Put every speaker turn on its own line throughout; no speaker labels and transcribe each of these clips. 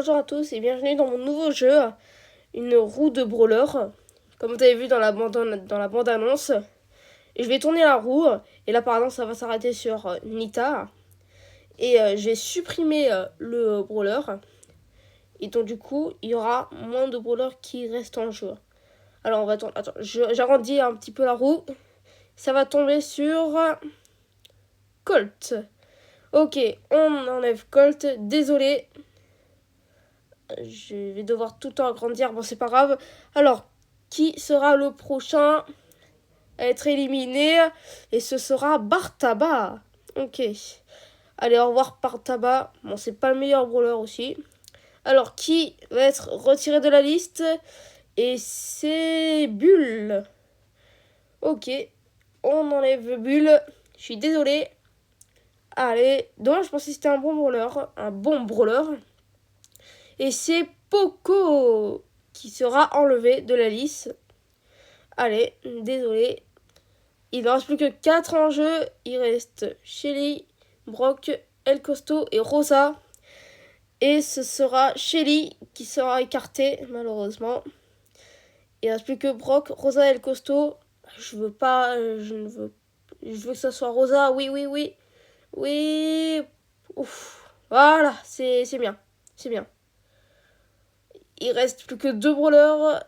bonjour à tous et bienvenue dans mon nouveau jeu, une roue de brawler, comme vous avez vu dans la bande-annonce. Et je vais tourner la roue, et là par exemple ça va s'arrêter sur Nita, et je vais supprimer le brawler, et donc du coup il y aura moins de brawlers qui restent en jeu. Alors on va tourner, attends, j'arrondis un petit peu la roue, ça va tomber sur Colt. Ok, on enlève Colt, désolé. Je vais devoir tout le temps agrandir, bon c'est pas grave. Alors, qui sera le prochain à être éliminé? Et ce sera Bartaba. Ok. Allez, au revoir Bartaba. Bon, c'est pas le meilleur brawler aussi. Alors, qui va être retiré de la liste? Et c'est Bull. Ok. On enlève Bull. Je suis désolé. Allez, dommage, je pensais que c'était un bon brawler. Un bon brawler. Et c'est Poco qui sera enlevé de la liste. Allez, désolé. Il ne reste plus que 4 en jeu. Il reste Shelly, Brock, El Costo et Rosa. Et ce sera Shelly qui sera écarté, malheureusement. Il ne reste plus que Brock, Rosa et El Costo. Je veux pas. Je veux que ça soit Rosa. Oui, oui, oui. Oui. Ouf. Voilà, c'est bien. C'est bien. Il reste plus que 2 brawlers.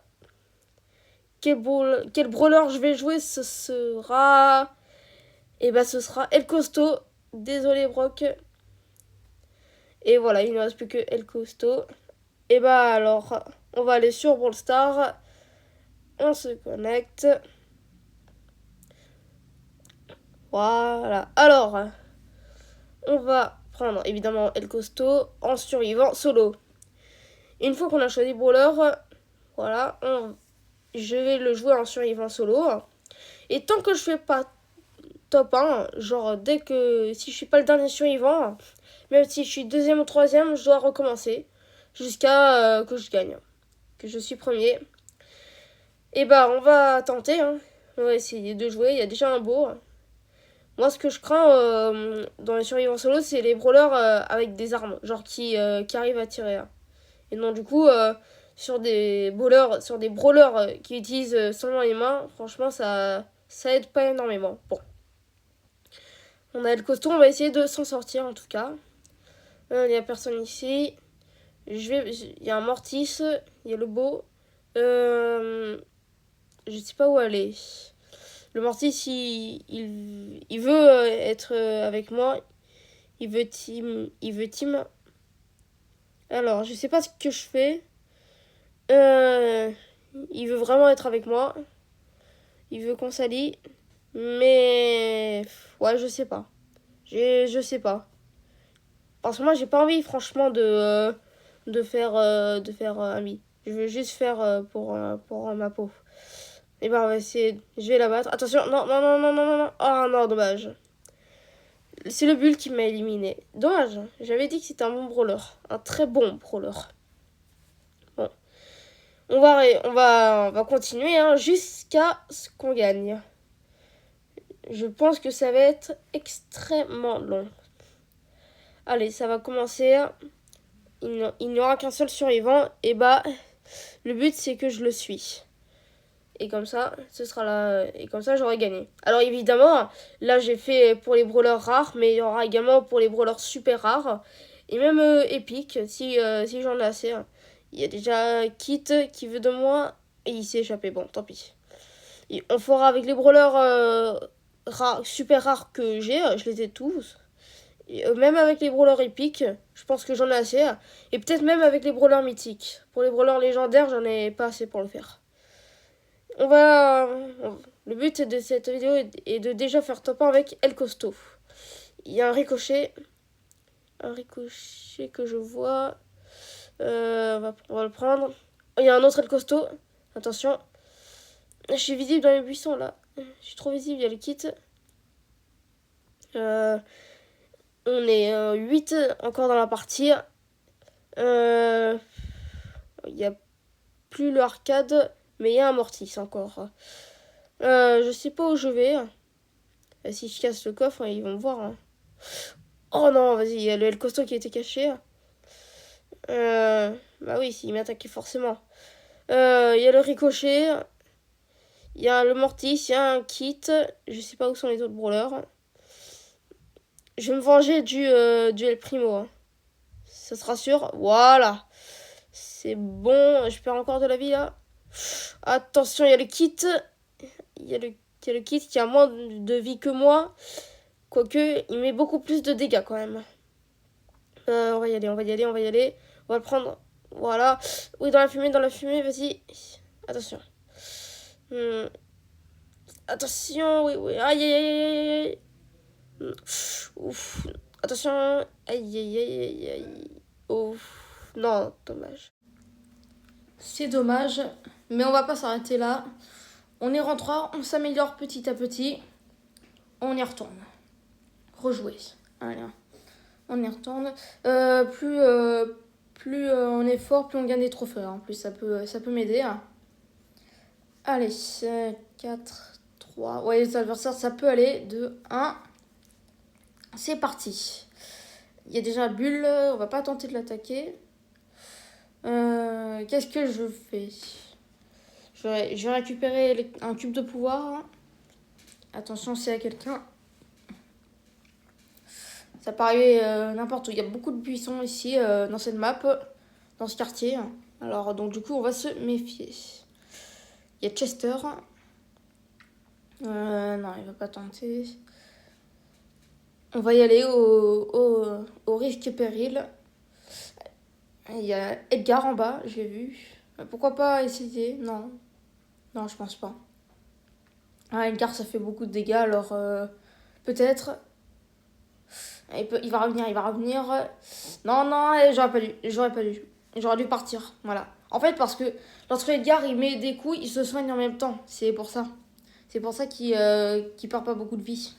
Quel brawler je vais jouer? Ce sera... ce sera El Costo. Désolé Brock. Et voilà, il ne reste plus que El Costo. Alors, on va aller sur Brawl Stars. On se connecte. Voilà. Alors, on va prendre évidemment El Costo en survivant solo. Une fois qu'on a choisi Brawler, voilà, je vais le jouer en survivant solo. Et tant que je fais pas top 1, genre si je suis pas le dernier survivant, même si je suis deuxième ou troisième, je dois recommencer jusqu'à que je gagne, que je suis premier. On va tenter, hein. On va essayer de jouer. Il y a déjà un beau. Moi, ce que je crains dans les survivants solo, c'est les brawlers avec des armes, genre qui arrivent à tirer. Et non, du coup, sur des brawlers qui utilisent seulement les mains, franchement, ça aide pas énormément. Bon. On a le costaud, on va essayer de s'en sortir en tout cas. Il n'y a personne ici. Il y a un Mortis, il y a le beau. Je sais pas où aller. Le Mortis, il veut être avec moi. Il veut team. Alors, je sais pas ce que je fais. Il veut vraiment être avec moi. Il veut qu'on s'allie. Mais... ouais, je sais pas. Je sais pas. Parce que moi, j'ai pas envie, franchement, de faire ami. Je veux juste faire pour ma peau. On va essayer. Je vais la battre. Attention, non, non, non, non, non, non, non. Oh non, dommage. C'est le bull qui m'a éliminé. Dommage. J'avais dit que c'était un bon brawler. Un très bon brawler. Bon. On va continuer jusqu'à ce qu'on gagne. Je pense que ça va être extrêmement long. Allez, ça va commencer. Il n'y aura qu'un seul survivant. Le but, c'est que je le suis. Et comme ça, j'aurai gagné. Alors évidemment, là, j'ai fait pour les brawlers rares, mais il y aura également pour les brawlers super rares. Et même épiques, si j'en ai assez. Il y a déjà Kit qui veut de moi. Et il s'est échappé. Bon, tant pis. Et on fera avec les brawlers super rares que j'ai. Je les ai tous. Et, même avec les brawlers épiques, je pense que j'en ai assez. Et peut-être même avec les brawlers mythiques. Pour les brawlers légendaires, j'en ai pas assez pour le faire. Le but de cette vidéo est de déjà faire top 1 avec El Costo. Il y a un ricochet. Que je vois. On va le prendre. Oh, il y a un autre El Costo. Attention. Je suis visible dans les buissons là. Je suis trop visible, il y a le kit. On est 8 encore dans la partie. Il n'y a plus le arcade, mais il y a un Mortis encore. Je sais pas où je vais. Si je casse le coffre, ils vont me voir. Oh non, vas-y, il y a le El Costo qui a été caché. Bah oui, s'il m'attaquait forcément. Il y a le ricochet. Il y a le mortis. Il y a un kit. Je sais pas où sont les autres brawlers. Je vais me venger du El Primo. Hein. Ça sera sûr. Voilà. C'est bon. Je perds encore de la vie là. Attention, il y a le kit. Il y a le kit qui a moins de vie que moi. Quoique, il met beaucoup plus de dégâts quand même. On va y aller, on va y aller, on va y aller. On va le prendre. Voilà. Oui, dans la fumée, vas-y. Attention. Hmm. Attention, oui, oui. Aïe, aïe, aïe, aïe, aïe. Ouf. Attention. Aïe, aïe, aïe, aïe, aïe. Ouf. Non, dommage. C'est dommage, mais on va pas s'arrêter là. On y rentrera, on s'améliore petit à petit. On y retourne. Rejouer. Allez, on y retourne. Plus on est fort, plus on gagne des trophées. En plus, ça peut m'aider. Hein. Allez, 4, 3. Ouais, les adversaires, ça peut aller. 2, 1. C'est parti. Il y a déjà Bulle, on va pas tenter de l'attaquer. Qu'est-ce que je fais? Je vais récupérer un cube de pouvoir. Attention, c'est à quelqu'un. Ça paraît n'importe où. Il y a beaucoup de buissons ici, dans cette map, dans ce quartier. Alors, donc, du coup, on va se méfier. Il y a Chester. Non, il va pas tenter. On va y aller au risque et péril. Il y a Edgar en bas, j'ai vu. Pourquoi pas essayer? Non. Non, je pense pas. Ah, Edgar, ça fait beaucoup de dégâts, alors peut-être. Il va revenir, il va revenir. Non, non, j'aurais pas dû. J'aurais dû partir, voilà. En fait, parce que lorsque Edgar, il met des coups, il se soigne en même temps. C'est pour ça. C'est pour ça qu'il perd pas beaucoup de vie.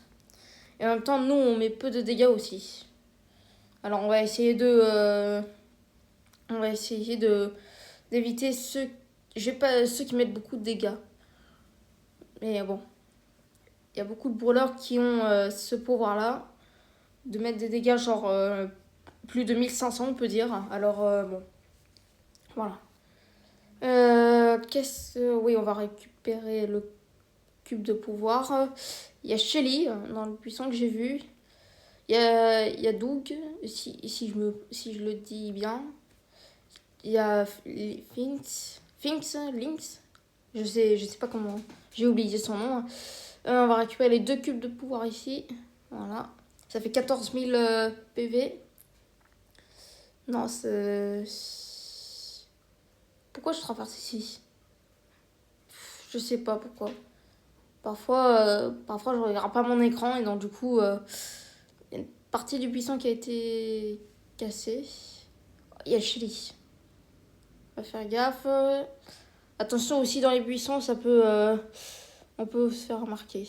Et en même temps, nous, on met peu de dégâts aussi. Alors, on va essayer d'éviter ceux qui mettent beaucoup de dégâts. Mais bon, il y a beaucoup de brawlers qui ont ce pouvoir-là de mettre des dégâts genre plus de 1500 on peut dire. Alors bon, voilà. Oui, on va récupérer le cube de pouvoir. Il y a Shelly dans le puissant que j'ai vu. Il y a Doug, si je le dis bien. Il y a Lynx. Je sais pas comment. J'ai oublié son nom. On va récupérer les 2 cubes de pouvoir ici. Voilà. Ça fait 14 000 PV. Non, c'est... Pourquoi je traverse ici? Je sais pas pourquoi. Parfois je regarde pas mon écran et donc du coup, il y a une partie du buisson qui a été cassée. Il y a Shelly. On va faire gaffe. Attention aussi dans les buissons, on peut se faire remarquer.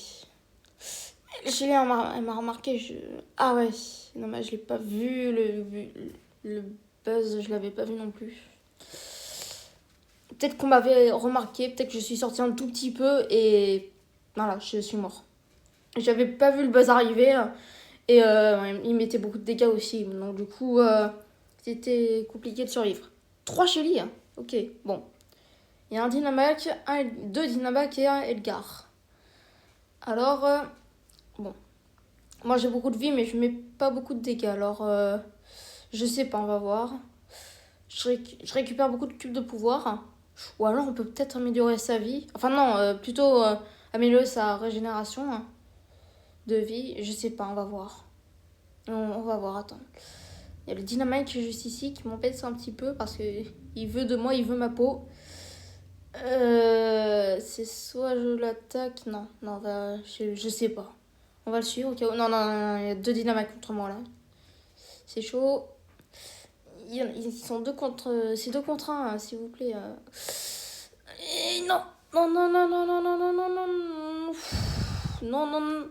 Shelly, elle m'a remarqué. Ah ouais, dommage, je l'ai pas vu. Le buzz, je l'avais pas vu non plus. Peut-être qu'on m'avait remarqué, peut-être que je suis sortie un tout petit peu et voilà, je suis mort. J'avais pas vu le buzz arriver et il mettait beaucoup de dégâts aussi. Donc du coup, c'était compliqué de survivre. 3 Shelly, hein. Ok, bon. Il y a un Dynamac, 2 Dynamac et un Edgar. Alors, bon. Moi j'ai beaucoup de vie mais je mets pas beaucoup de dégâts. Alors, je sais pas, on va voir. Je récupère beaucoup de cubes de pouvoir. Ou alors on peut peut-être améliorer sa vie. Enfin non, plutôt améliorer sa régénération de vie. Je sais pas, on va voir. On va voir, attends. Il y a le Dynamite juste ici qui m'embête un petit peu parce que il veut de moi, il veut ma peau. C'est soit je l'attaque. Non, je sais pas. On va le suivre au cas où. Non, non, non, il y a 2 Dynamites contre moi là. C'est chaud. Ils sont 2 contre. C'est 2 contre 1, s'il vous plaît. Et non! Non, non, non, non, non, non, non, non, non. Non, non, non.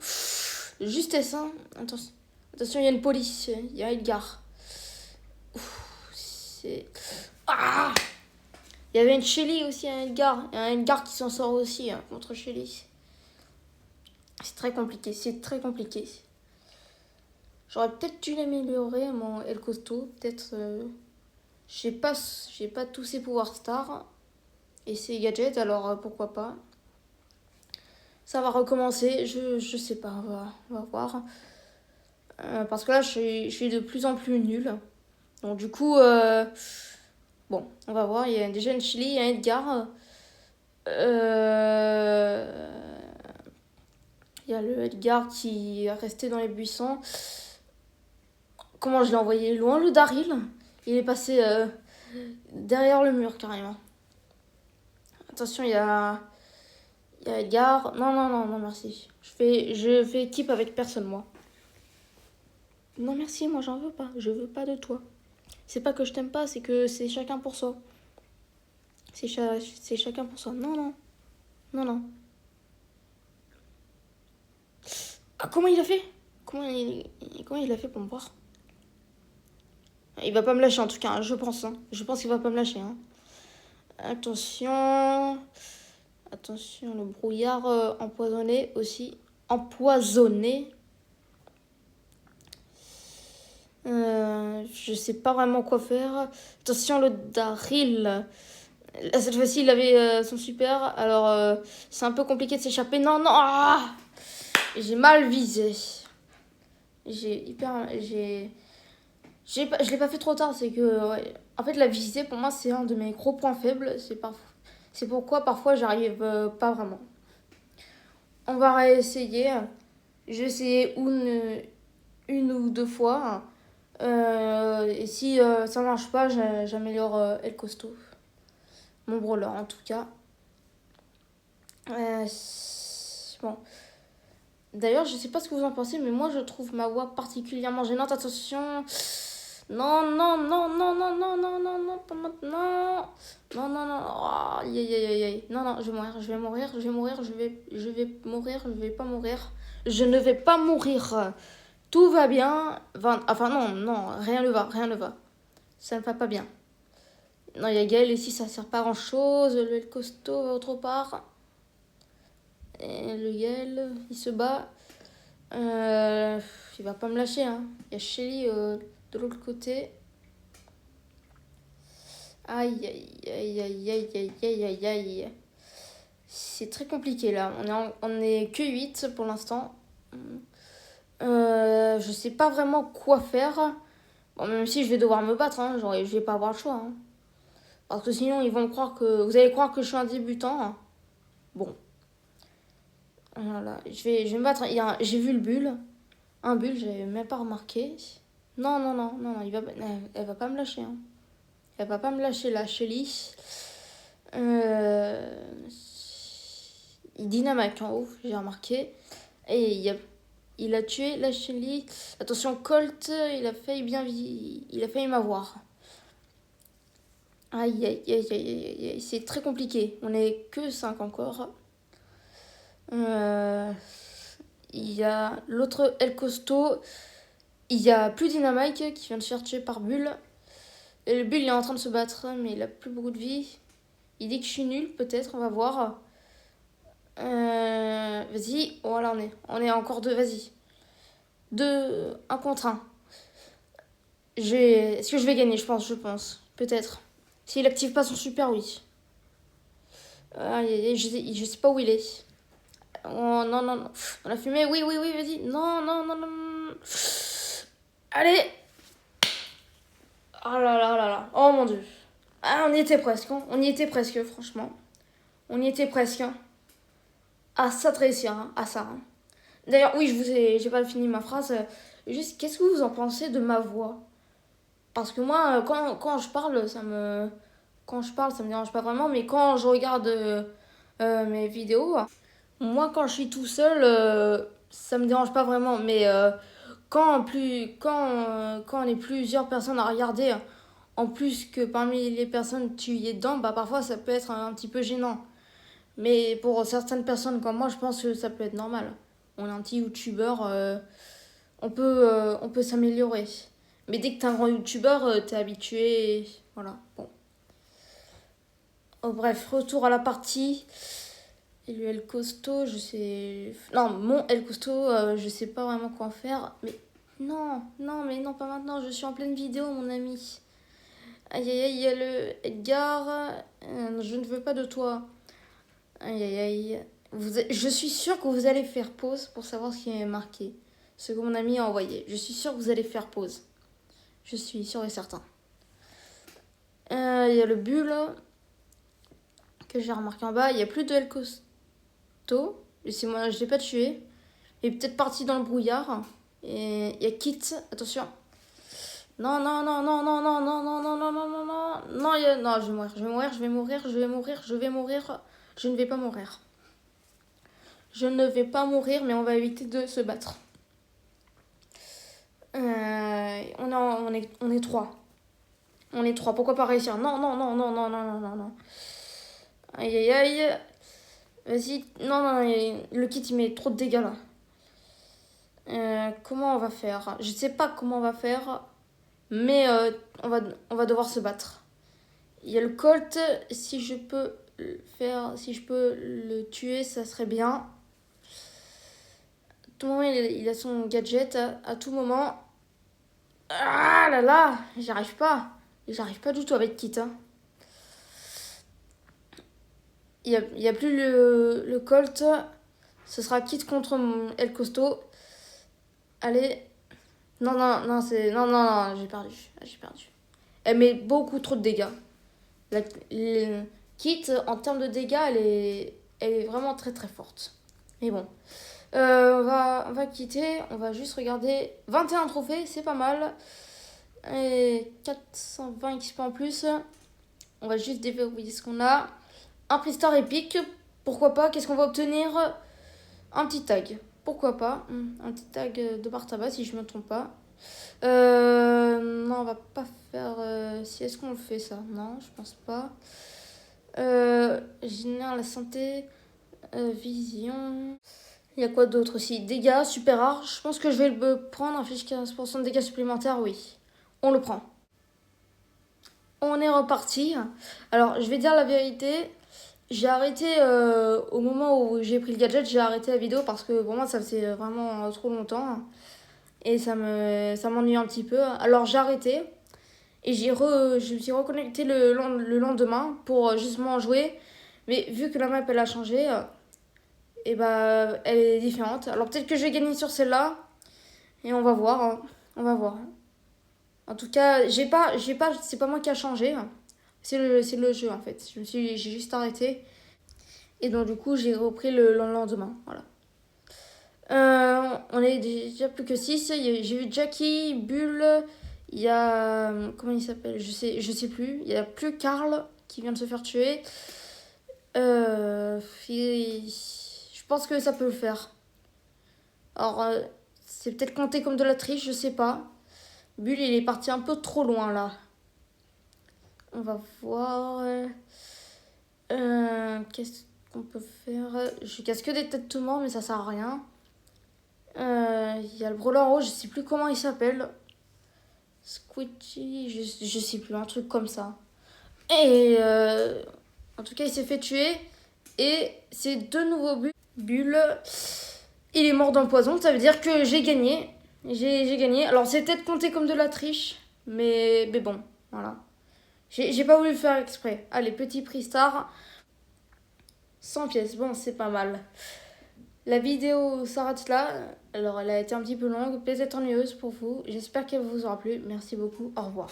Justesse, hein. Attention, il y a une police. Il y a Edgar. C'est. Ah! Il y avait une Shelly aussi, un Edgar. Il y a un Edgar qui s'en sort aussi contre Shelly. C'est très compliqué, c'est très compliqué. J'aurais peut-être dû l'améliorer, mon El Costo. Peut-être J'ai pas tous ses pouvoirs stars et ses gadgets, alors pourquoi pas. Ça va recommencer, je sais pas, on va voir. Parce que là, je suis de plus en plus nulle. Donc du coup, bon, on va voir. Il y a déjà une Chili, il y a Edgar. Il y a le Edgar qui est resté dans les buissons. Comment je l'ai envoyé loin, le Daryl. Il est passé derrière le mur, carrément. Attention, il y a Edgar. Non, non, non, non, merci. Je fais équipe avec personne, moi. Non, merci, moi, j'en veux pas. Je veux pas de toi. C'est pas que je t'aime pas, c'est que c'est chacun pour soi. C'est chacun pour soi. Non, non. Non, non. Ah, comment il a fait comment il a fait pour me voir? Il va pas me lâcher en tout cas, hein, je pense. Hein. Je pense qu'il va pas me lâcher. Hein. Attention. Attention, le brouillard empoisonné aussi. Empoisonné. Je sais pas vraiment quoi faire. Attention, le Daryl. Cette fois-ci, il avait son super. Alors, c'est un peu compliqué de s'échapper. Non, non. Ah, j'ai mal visé. Je l'ai pas fait trop tard. C'est que, ouais. En fait, la visée, pour moi, c'est un de mes gros points faibles. C'est pourquoi, parfois, j'arrive pas vraiment. On va réessayer. Je vais essayer une ou deux fois. Et si ça marche pas, j'améliore El Costo. Mon brawler en tout cas. Bon. D'ailleurs, je sais pas ce que vous en pensez, mais moi je trouve ma voix particulièrement gênante. Attention. Non, non, non, non, non, non, non, non, non, pas maintenant. Non, non, non. Oh, aïe, aïe, aïe, aïe. Non, non, je vais mourir, je vais mourir, je vais mourir, je vais mourir, je vais pas mourir. Je ne vais pas mourir. Tout va bien. Enfin, non, non, rien ne va, rien ne va. Ça ne va pas bien. Non, il y a Gaël ici, ça sert pas à grand chose. Le El Costo va autre part. Et le Gaël, il se bat. Il va pas me lâcher. Hein. Il y a Shelly de l'autre côté. Aïe, aïe, aïe, aïe, aïe, aïe, aïe, aïe, aïe. C'est très compliqué là. On est que 8 pour l'instant. Je sais pas vraiment quoi faire. Bon, même si je vais devoir me battre, hein, genre, je vais pas avoir le choix. Hein. Parce que sinon, ils vont croire que. Vous allez croire que je suis un débutant. Hein. Bon. Voilà. Je vais me battre. J'ai vu le bulle. Un bulle, j'avais même pas remarqué. Non, non, non, non, non elle va pas me lâcher. Hein. Elle va pas me lâcher, la Shelly. Il dynamite en haut, j'ai remarqué. Et il a tué la Shelly. Attention, Colt, il a failli m'avoir. Aïe, aïe, aïe, aïe, aïe, aïe, c'est très compliqué. On est que 5 encore. Il y a l'autre El Costo. Il y a plus Dynamite qui vient de se faire tuer par Bull. Et le Bull, il est en train de se battre, mais il a plus beaucoup de vie. Il dit que je suis nulle, peut-être, on va voir. Vas-y, voilà, on est encore deux, vas-y. 1 contre 1. Est-ce que je vais gagner, je pense. Peut-être. S'il active pas son super, oui. Je sais pas où il est. Oh non, non, non. On a fumé, oui, oui, oui, vas-y. Non, non, non, non. Allez. Oh là là là là. Oh mon dieu. Ah, on y était presque. Hein. On y était presque, franchement. On y était presque. Hein. À ça de réussir. Hein. À ça. Hein. D'ailleurs, oui, j'ai pas fini ma phrase. Juste, qu'est-ce que vous en pensez de ma voix? Parce que moi, quand je parle, quand je parle, ça me dérange pas vraiment. Mais quand je regarde mes vidéos, moi, quand je suis tout seul, ça me dérange pas vraiment. Mais quand on est plusieurs personnes à regarder, en plus que parmi les personnes tu y es dedans, bah parfois ça peut être un petit peu gênant. Mais pour certaines personnes comme moi, je pense que ça peut être normal. On est un petit youtubeur, on peut s'améliorer. Mais dès que t'es un grand youtubeur, t'es habitué. Voilà, bon. Oh, bref, retour à la partie. Et le El Costo, je sais. Non, mon El Costo, je sais pas vraiment quoi en faire. Mais non, non, mais non, pas maintenant. Je suis en pleine vidéo, mon ami.
Aïe aïe aïe, il y a le Edgar. Je ne veux pas de toi. Aïe aïe aïe. Je suis sûre que vous allez faire pause pour savoir ce qui est marqué. Ce que mon ami a envoyé. Je suis sûre que vous allez faire pause. Je suis sûre et certain. Il y a le bulle que j'ai remarqué en bas. Il n'y a plus de El Costo. Et c'est moi, je ne l'ai pas tué. Il est peut-être parti dans le brouillard. Et il y a Kit. Attention. Non, non, non, non, non, non, non, non, non, non, non, non, non. Non, non, je vais mourir, je vais mourir, je vais mourir, je vais mourir, je vais mourir. Je ne vais pas mourir. Je ne vais pas mourir, mais on va éviter de se battre. On est trois. On est trois. Pourquoi pas réussir? Non, non, non, non, non, non, non, non, non. Aïe, aïe, aïe. Vas-y. Non, non, le kit, il met trop de dégâts, là. Comment on va faire? Je sais pas comment on va faire, mais on va devoir se battre. Il y a le Colt. Si je peux le faire, si je peux le tuer, ça serait bien. À tout moment, il a son gadget. À tout moment. Ah là là, j'y arrive pas. J'arrive pas du tout avec Kit. Hein. Il y a plus le Colt. Ce sera Kit contre El Costo. Allez. Non, non, non, c'est. Non, non, non, j'ai perdu. J'ai perdu. Elle met beaucoup trop de dégâts. La, Kit, en termes de dégâts, elle est vraiment très très forte. Mais bon. On va quitter. On va juste regarder. 21 trophées, c'est pas mal. Et 420 XP en plus. On va juste déverrouiller ce qu'on a. Un Pristar épique. Pourquoi pas? Qu'est-ce qu'on va obtenir? Un petit tag. Pourquoi pas? Un petit tag de Bartaba si je me trompe pas. Non, on va pas faire. Si est-ce qu'on le fait ça? Non, je pense pas. Génère la santé. Vision. Il y a quoi d'autre aussi? Dégâts, super rare. Je pense que je vais le prendre. Affiche 15% de dégâts supplémentaires, oui. On le prend. On est reparti. Alors, je vais dire la vérité. J'ai arrêté au moment où j'ai pris le gadget, j'ai arrêté la vidéo parce que pour moi ça faisait vraiment trop longtemps et ça m'ennuie un petit peu. Alors j'ai arrêté et je me suis reconnecté le lendemain pour justement jouer. Mais vu que la map elle a changé, et bah elle est différente. Alors peut-être que je vais gagner sur celle-là et on va voir. Hein. On va voir. En tout cas, c'est pas moi qui a changé. C'est le jeu en fait. J'ai juste arrêté. Et donc du coup, j'ai repris le lendemain. Voilà. On est déjà plus que 6. J'ai vu Jackie, Bull. Il y a. Comment il s'appelle? Je sais plus. Il y a plus Karl qui vient de se faire tuer. Je pense que ça peut le faire. Alors, c'est peut-être compté comme de la triche, je sais pas. Bull, il est parti un peu trop loin là. On va voir. Qu'est-ce qu'on peut faire? Je casse que des têtes tout morts, mais ça sert à rien. Il y a le brawler en haut, je sais plus comment il s'appelle. Squidgy, je sais plus, un truc comme ça. Et en tout cas, il s'est fait tuer. Et c'est deux nouveaux bulles. Il est mort d'empoison, ça veut dire que j'ai gagné. J'ai gagné. Alors, c'est peut-être compté comme de la triche, mais bon, voilà. J'ai pas voulu le faire exprès. Allez, petit prix star. 100 pièces, bon, c'est pas mal. La vidéo s'arrête là. Alors, elle a été un petit peu longue, peut-être ennuyeuse pour vous. J'espère qu'elle vous aura plu. Merci beaucoup. Au revoir.